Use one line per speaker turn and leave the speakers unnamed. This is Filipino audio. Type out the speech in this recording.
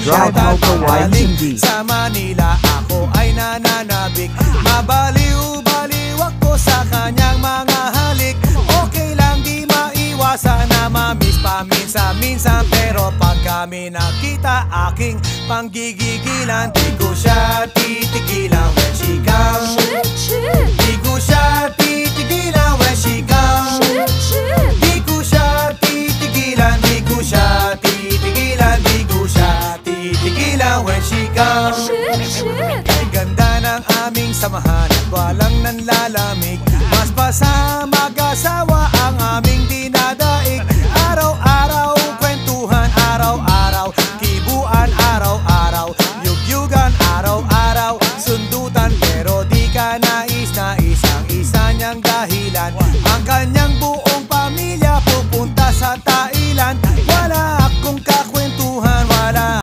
Drive Alka Hindi.
Sa Manila ako ay nananabik. Mabaliw-baliw ako sa kanyang mga halik. Okay lang di maiwasan na mamiss paminsan-minsan, pero pag kami nakita aking panggigigilan, di ko siya titigilan when she comes. Di ko siya titigilan when she comes. Di ko siya titigilan, di ko siya titigilan, di ko siya titigilan when she comes. Kay ganda ng aming samahan at walang nanlalamig, mas pasama